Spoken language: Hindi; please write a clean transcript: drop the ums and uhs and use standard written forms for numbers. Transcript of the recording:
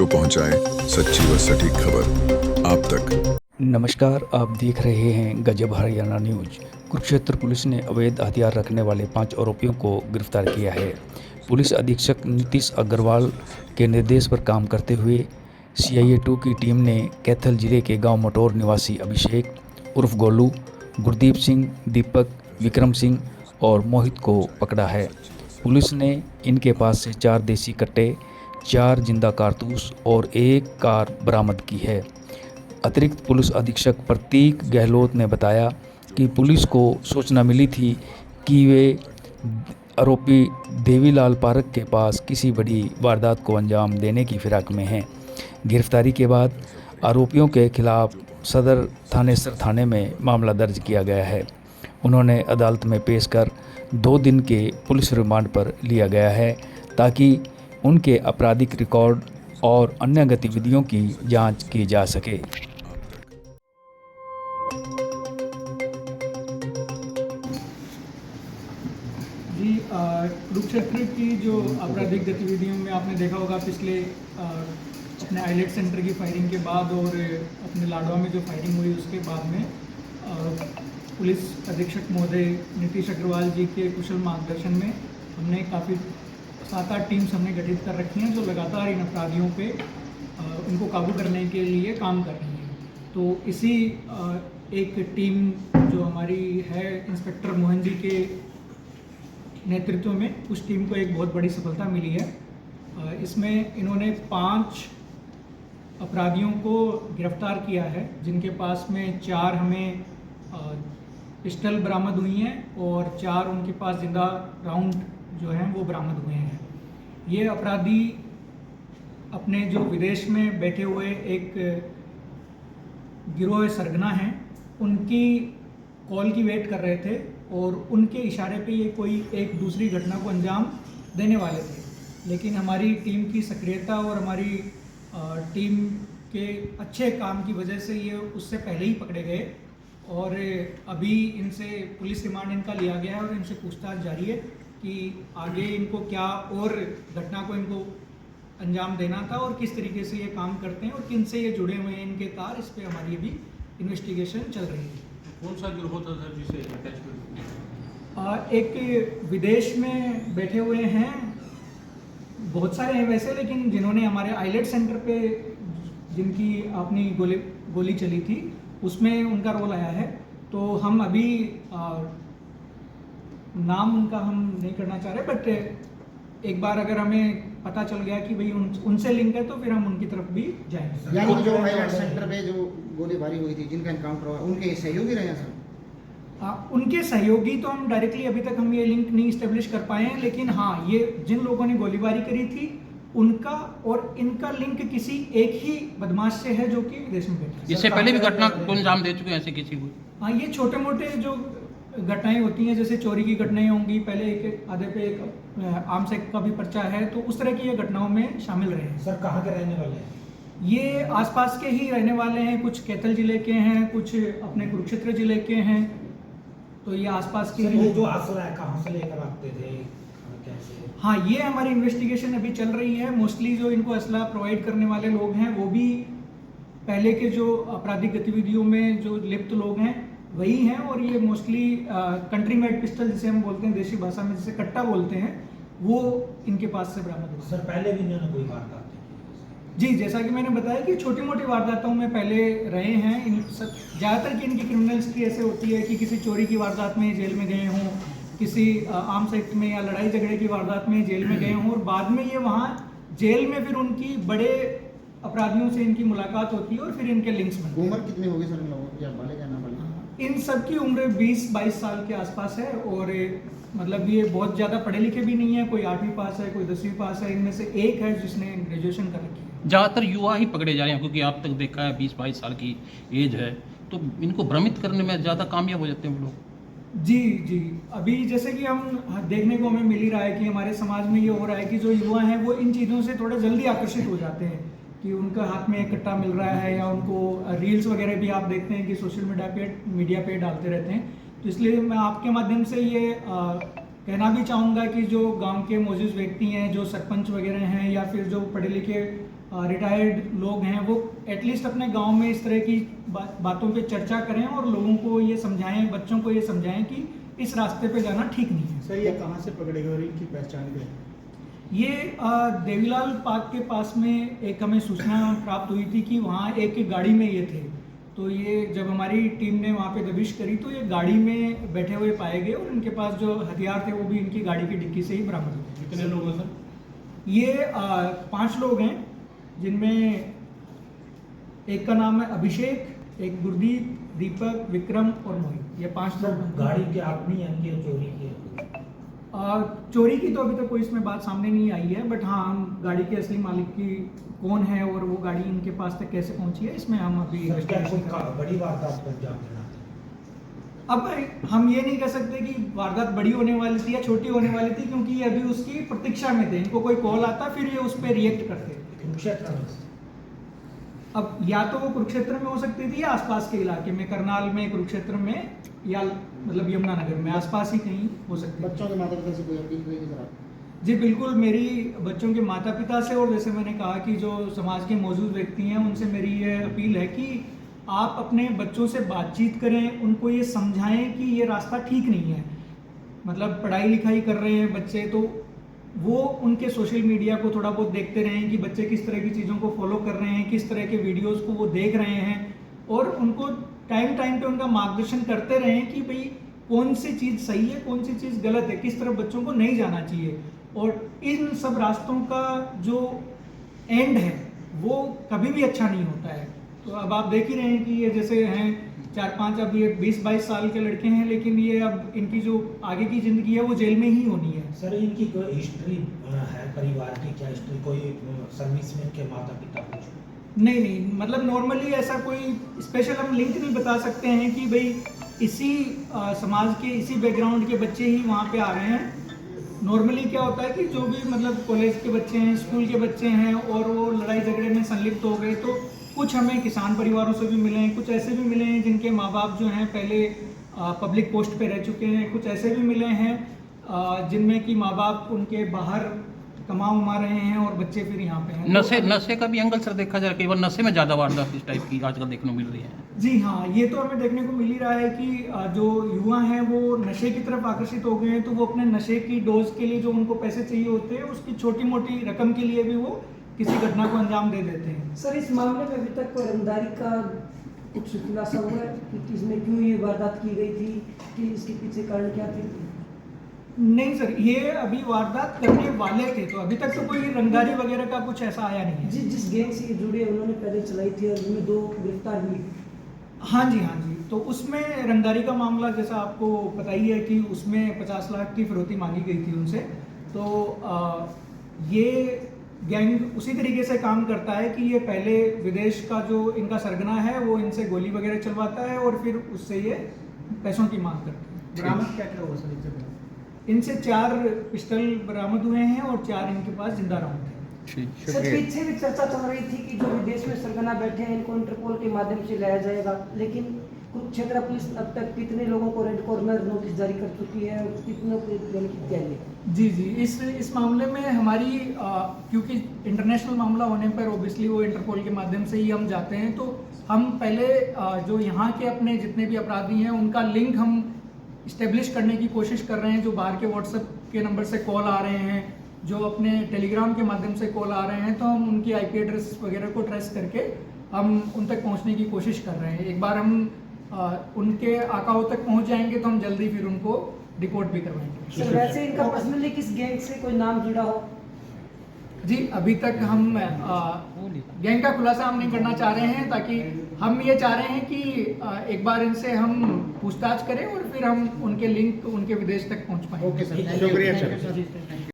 पहुंचाएं सच्ची व सटीक खबर आप तक। नमस्कार, आप देख रहे हैं गजब हरियाणा न्यूज। कुरुक्षेत्र पुलिस ने अवैध हथियार रखने वाले 5 आरोपियों को गिरफ्तार किया है। पुलिस अधीक्षक नीतीश अग्रवाल के निर्देश पर काम करते हुए CIA 2 की टीम ने कैथल जिले के गांव मटोर निवासी अभिषेक उर्फ गोलू, गुरदीप सिंह, दीपक, विक्रम सिंह और मोहित को पकड़ा है। पुलिस ने इनके पास से 4 देसी कट्टे, 4 जिंदा कारतूस और 1 कार बरामद की है। अतिरिक्त पुलिस अधीक्षक प्रतीक गहलोत ने बताया कि पुलिस को सूचना मिली थी कि वे आरोपी देवीलाल पार्क के पास किसी बड़ी वारदात को अंजाम देने की फिराक में हैं। गिरफ्तारी के बाद आरोपियों के खिलाफ सदर थानेसर थाने में मामला दर्ज किया गया है। उन्होंने अदालत में पेश कर 2 दिन के पुलिस रिमांड पर लिया गया है ताकि उनके आपराधिक रिकॉर्ड और अन्य गतिविधियों की जांच की जा सके। जी, कुरुक्षेत्र की जो आपराधिक गतिविधियों में आपने देखा होगा पिछले अपने आईलेट सेंटर की फायरिंग के बाद और अपने लाडवा में जो फायरिंग हुई उसके बाद में पुलिस अधीक्षक महोदय नीतीश अग्रवाल जी के कुशल मार्गदर्शन में हमने काफ़ी 7-8 टीम्स हमने गठित कर रखी हैं जो लगातार इन अपराधियों पे उनको काबू करने के लिए काम कर रही हैं। तो इसी एक टीम जो हमारी है इंस्पेक्टर मोहन जी के नेतृत्व में, उस टीम को एक बहुत बड़ी सफलता मिली है। इसमें इन्होंने 5 अपराधियों को गिरफ्तार किया है जिनके पास में 4 हमें पिस्टल बरामद हुई हैं और 4 उनके पास जिंदा राउंड जो हैं वो बरामद हुए हैं। ये अपराधी अपने जो विदेश में बैठे हुए एक गिरोह सरगना हैं, उनकी कॉल की वेट कर रहे थे और उनके इशारे पे ये कोई एक दूसरी घटना को अंजाम देने वाले थे। लेकिन हमारी टीम की सक्रियता और हमारी टीम के अच्छे काम की वजह से ये उससे पहले ही पकड़े गए और अभी इनसे पुलिस रिमांड इनका लिया गया है और इनसे पूछताछ जारी है कि आगे इनको क्या और घटना को इनको अंजाम देना था और किस तरीके से ये काम करते हैं और किन से ये जुड़े हुए हैं इनके तार। इस पर हमारी अभी इन्वेस्टिगेशन चल रही है। कौन सा गिरोह था सर जिसे अटैचमेंट? एक विदेश में बैठे हुए हैं, बहुत सारे हैं वैसे, लेकिन जिन्होंने हमारे आईलेट सेंटर पे जिनकी अपनी गोली चली थी उसमें उनका रोल आया है। तो हम अभी नाम उनका हम नहीं करना चाह रहे, बट एक बार अगर हमें पता चल गया कि भाई उनसे लिंक है तो फिर हम उनकी तरफ भी जाएंगे। यानी जो आईलेट सेंटर पे जो गोलीबारी हुई थी, जिनका एनकाउंटर हुआ, उनके सहयोगी रहे हैं सर? उनके सहयोगी तो हम डायरेक्टली अभी तक हम ये लिंक नहीं इस्टेब्लिश कर पाए हैं, लेकिन हाँ, ये जिन लोगों ने गोलीबारी करी थी उनका और इनका लिंक किसी एक ही बदमाश से है जो कि विदेश में बैठा है। इससे पहले भी घटना को अंजाम दे चुके हैं ऐसे किसी को? हाँ, ये छोटे मोटे जो घटनाएं होती हैं, जैसे चोरी की घटनाएं होंगी, पहले एक आधे पे एक आर्म्स एक्ट का भी पर्चा है, तो उस तरह की ये घटनाओं में शामिल रहे हैं। सर कहाँ के रहने वाले हैं? ये आसपास के ही रहने वाले हैं, कुछ कैथल जिले के हैं, कुछ अपने कुरुक्षेत्र जिले के हैं, तो ये आसपास के ही। जो असला है कहाँ से लेकर आते थे, कैसे? हाँ, ये हमारी इन्वेस्टिगेशन अभी चल रही है। मोस्टली जो इनको असला प्रोवाइड करने वाले लोग हैं वो भी पहले के जो आपराधिक गतिविधियों में जो लिप्त लोग हैं वही हैं, और ये मोस्टली कंट्री मेड पिस्टल जिसे हम बोलते हैं देसी भाषा में, जिसे कट्टा बोलते हैं, वो इनके पास से बरामद हुआ। सर पहले भी इन्होंने कोई वारदात? जी, जैसा कि मैंने बताया कि छोटी मोटी वारदातों में पहले रहे हैं। ज़्यादातर की इनकी क्रिमिनल हिस्ट्री ऐसे होती है कि किसी चोरी की वारदात में जेल में गए हों, किसी आर्म्स एक्ट में या लड़ाई झगड़े की वारदात में जेल में गए हों, और बाद में ये वहाँ जेल में फिर उनकी बड़े अपराधियों से इनकी मुलाकात होती है और फिर इनके लिंक्स बनते हैं। उम्र कितनी होगी सर इन लोगों की, आप बाले जाना पड़ेगा? इन सब की उम्र 20-22 साल के आसपास है, और मतलब ये बहुत ज़्यादा पढ़े लिखे भी नहीं है। कोई 8वीं पास है, कोई 10वीं पास है, इनमें से एक है जिसने ग्रेजुएशन कर रखी है। ज़्यादातर युवा ही पकड़े जा रहे हैं क्योंकि आप तक देखा है 20-22 साल की एज है, तो इनको भ्रमित करने में ज़्यादा कामयाब हो जाते हैं वो लोग। जी, अभी जैसे कि हम देखने को हमें मिल ही रहा है कि हमारे समाज में ये हो रहा है कि जो युवा हैं वो इन चीज़ों से थोड़ा जल्दी आकर्षित हो जाते हैं कि उनका हाथ में एक कट्टा मिल रहा है, या उनको रील्स वगैरह भी आप देखते हैं कि सोशल मीडिया पे डालते रहते हैं। तो इसलिए मैं आपके माध्यम से ये कहना भी चाहूँगा कि जो गांव के मौजूद व्यक्ति हैं, जो सरपंच वगैरह हैं, या फिर जो पढ़े लिखे रिटायर्ड लोग हैं वो एटलीस्ट अपने गांव में इस तरह की बातों पे चर्चा करें और लोगों को ये समझाएं, बच्चों को ये समझाएं कि इस रास्ते पे जाना ठीक नहीं है। सर ये कहाँ से पकड़े गए और इनकी पहचान क्या है? ये देवीलाल पार्क के पास में एक हमें सूचना प्राप्त हुई थी कि वहाँ एक गाड़ी में ये थे। तो ये जब हमारी टीम ने वहाँ पे दबिश करी तो ये गाड़ी में बैठे हुए पाए गए और इनके पास जो हथियार थे वो भी इनकी गाड़ी की डिक्की से ही बरामद हुए। कितने लोग हैं सर? ये 5 लोग हैं, जिनमें एक का नाम है अभिषेक, एक गुरदीप, दीपक, विक्रम और मोहित। ये 5 लोग हैं। गाड़ी के आदमी इनकी चोरी की चोरी की तो अभी तक कोई इसमें बात सामने नहीं आई है, बट हाँ हम गाड़ी के असली मालिक की कौन है और वो गाड़ी इनके पास तक कैसे पहुंची है इसमें हम अभी बड़ी वारदात पर जान देना। अब हम ये नहीं कह सकते कि वारदात बड़ी होने वाली थी या छोटी होने वाली थी, क्योंकि ये अभी उसकी प्रतीक्षा में थे। इनको कोई कॉल आता फिर ये उस पर रिएक्ट करते। कुरुक्षेत्र में अब या तो वो कुरुक्षेत्र में हो सकती थी या आसपास के इलाके में, करनाल में, कुरुक्षेत्र में या मतलब यमुनानगर में, आसपास ही कहीं हो सकती है। बच्चों के माता पिता से कोई अपील हुई थी सर? जी बिल्कुल, मेरी बच्चों के माता पिता से और जैसे मैंने कहा कि जो समाज के मौजूद व्यक्ति हैं उनसे मेरी ये अपील है कि आप अपने बच्चों से बातचीत करें, उनको ये समझाएं कि ये रास्ता ठीक नहीं है। मतलब पढ़ाई लिखाई कर रहे हैं बच्चे तो वो उनके सोशल मीडिया को थोड़ा बहुत देखते रहें कि बच्चे किस तरह की चीज़ों को फॉलो कर रहे हैं, किस तरह के वीडियोस को वो देख रहे हैं, और उनको टाइम टाइम पे उनका मार्गदर्शन करते रहें कि भाई कौन सी चीज़ सही है, कौन सी चीज़ गलत है, किस तरफ बच्चों को नहीं जाना चाहिए। और इन सब रास्तों का जो एंड है वो कभी भी अच्छा नहीं होता है। तो अब आप देख ही रहे हैं कि ये जैसे हैं 4-5, अब ये 20-22 साल के लड़के हैं, लेकिन ये अब इनकी जो आगे की ज़िंदगी है वो जेल में ही होनी है। सर इनकी कोई हिस्ट्री है परिवार की? क्या हिस्ट्री, कोई सर्विसमैन के माता पिता कुछ? नहीं, मतलब नॉर्मली ऐसा कोई स्पेशल हम लिंक नहीं बता सकते हैं कि भाई इसी समाज के इसी बैकग्राउंड के बच्चे ही वहाँ पे आ रहे हैं। नॉर्मली क्या होता है कि जो भी मतलब कॉलेज के बच्चे हैं, स्कूल के बच्चे हैं और वो लड़ाई झगड़े में संलिप्त हो गए, तो कुछ हमें किसान परिवारों से भी मिले हैं, कुछ ऐसे भी मिले हैं जिनके माँ बाप जो हैं पहले पब्लिक पोस्ट पे रह चुके हैं, कुछ ऐसे भी मिले हैं जिनमें कि माँ बाप उनके बाहर कमा रहे हैं और बच्चे फिर यहाँ पे हैं। नशे का भी एंगल सर देखा जाए, केवल नशे में ज़्यादा वारदात इस टाइप की आजकल देखने को मिल रही है। जी हाँ, ये तो हमें देखने को मिल ही रहा है कि जो युवा हैं वो नशे की तरफ आकर्षित हो गए हैं, तो वो अपने नशे की डोज के लिए जो उनको पैसे चाहिए होते हैं उसकी छोटी मोटी रकम के लिए भी वो किसी घटना को अंजाम दे देते हैं। सर इस मामले में अभी तक कोई रंगदारी का कुछ खुलासा हुआ है कि इसमें क्यों ये वारदात की गई थी, कि इसके पीछे कारण क्या थे? नहीं सर, ये अभी वारदात करने वाले थे, तो अभी तक तो कोई रंगदारी वगैरह का कुछ ऐसा आया नहीं है। जिस गैंग से जुड़े उन्होंने पहले चलाई थी और उनमें 2 गिरफ्तार हुई। हाँ जी, तो उसमें रंगदारी का मामला जैसा आपको पता ही है कि उसमें 50 लाख की फिरौती मांगी गई थी उनसे। तो ये गैंग उसी तरीके से काम करता है कि ये पहले विदेश का जो इनका सरगना है वो इनसे गोली वगैरह चलवाता है और फिर उससे ये पैसों की मांग करता है। बरामद क्या क्या हुआ सर? इनसे 4 पिस्टल बरामद हुए हैं और 4 इनके पास जिंदा राउंड है। सर पीछे भी चर्चा चल रही थी कि जो विदेश में सरगना बैठे हैं इनको इंटरपोल के माध्यम से लाया जाएगा, लेकिन कुरुक्षेत्र पुलिस अब तक कितने लोगों को रेड कॉर्नर नोटिस जारी कर चुकी है और कितनों को जेल की तैयारी? जी, इस मामले में हमारी क्योंकि इंटरनेशनल मामला होने पर ऑब्वियसली वो इंटरपोल के माध्यम से ही हम जाते हैं, तो हम पहले जो यहाँ के अपने जितने भी अपराधी हैं उनका लिंक हम इस्टेब्लिश करने की कोशिश कर रहे हैं। जो बाहर के व्हाट्सएप के नंबर से कॉल आ रहे हैं, जो अपने टेलीग्राम के माध्यम से कॉल आ रहे हैं, तो हम उनकी IP एड्रेस वगैरह को ट्रेस करके हम उन तक पहुंचने की कोशिश कर रहे हैं। एक बार हम उनके आकाओं तक पहुंच जाएंगे तो हम जल्दी फिर उनको रिपोर्ट भी करवाएंगे। सर वैसे इनका पर्सनली किस गैंग से कोई नाम जुड़ा हो? जी अभी तक हम गैंग का खुलासा हम नहीं करना चाह रहे हैं, ताकि हम ये चाह रहे हैं कि एक बार इनसे हम पूछताछ करें और फिर हम उनके लिंक उनके विदेश तक पहुंच पाएंगे। ओके सर, शुक्रिया सर।